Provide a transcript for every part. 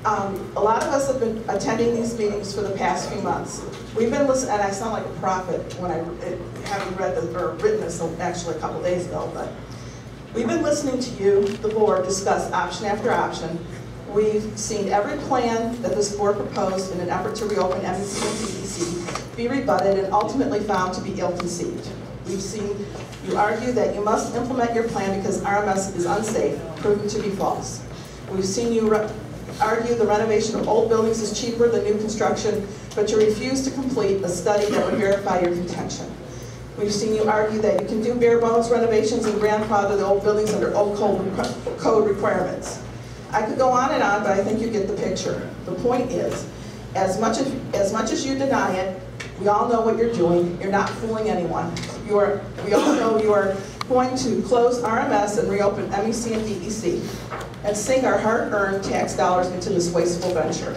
A lot of us have been attending these meetings for the past few months. We've been listening, and I sound like a prophet when I haven't read this or written this actually a couple days ago, but we've been listening to you, the board, discuss option after option. We've seen every plan that this board proposed in an effort to reopen MEC and DEC be rebutted and ultimately found to be ill-conceived. We've seen you argue that you must implement your plan because RMS is unsafe, proven to be false. We've seen you argue the renovation of old buildings is cheaper than new construction, but you refuse to complete a study that would verify your contention. We've seen you argue that you can do bare bones renovations and grandfather the old buildings under old code requirements. I could go on, but I think you get the picture. The point is, as much as you deny it, we all know what you're doing. You're not fooling anyone. We all know you are going to close RMS and reopen MEC and DEC and sink our hard-earned tax dollars into this wasteful venture.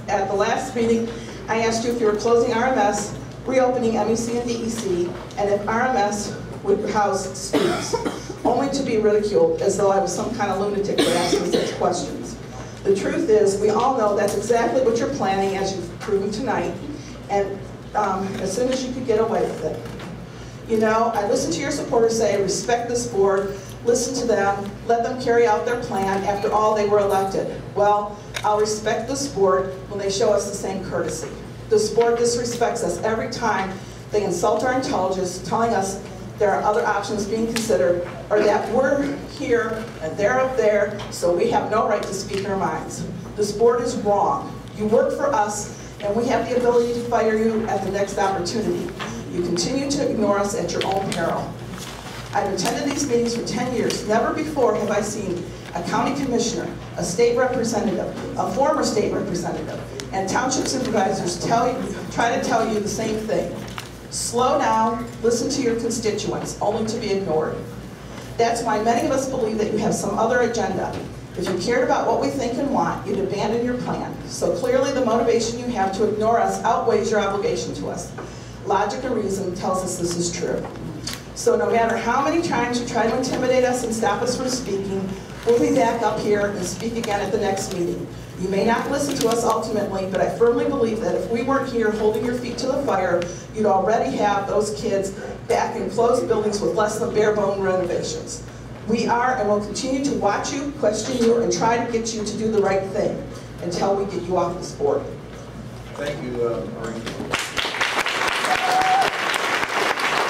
At the last meeting, I asked you if you were closing RMS, reopening MEC and DEC, and if RMS would house students, only to be ridiculed as though I was some kind of lunatic for asking such questions. The truth is, we all know that's exactly what you're planning, as you've proven tonight, and as soon as you could get away with it. You know, I listened to your supporters say, respect this board, listen to them, let them carry out their plan. After all, they were elected. Well, I'll respect this board when they show us the same courtesy. This board disrespects us every time they insult our intelligence, telling us there are other options being considered, or that we're here and they're up there, so we have no right to speak our minds. This board is wrong. You work for us, and we have the ability to fire you at the next opportunity. You continue to ignore us at your own peril. I've attended these meetings for 10 years. Never before have I seen a county commissioner, a state representative, a former state representative, and township supervisors try to tell you the same thing. Slow down, listen to your constituents, only to be ignored. That's why many of us believe that you have some other agenda. If you cared about what we think and want, you'd abandon your plan. So clearly the motivation you have to ignore us outweighs your obligation to us. Logic and reason tells us this is true. So no matter how many times you try to intimidate us and stop us from speaking, we'll be back up here and speak again at the next meeting. You may not listen to us ultimately, but I firmly believe that if we weren't here holding your feet to the fire, you'd already have those kids back in closed buildings with less than bare bone renovations. We are and will continue to watch you, question you, and try to get you to do the right thing until we get you off this board. Thank you, Maureen.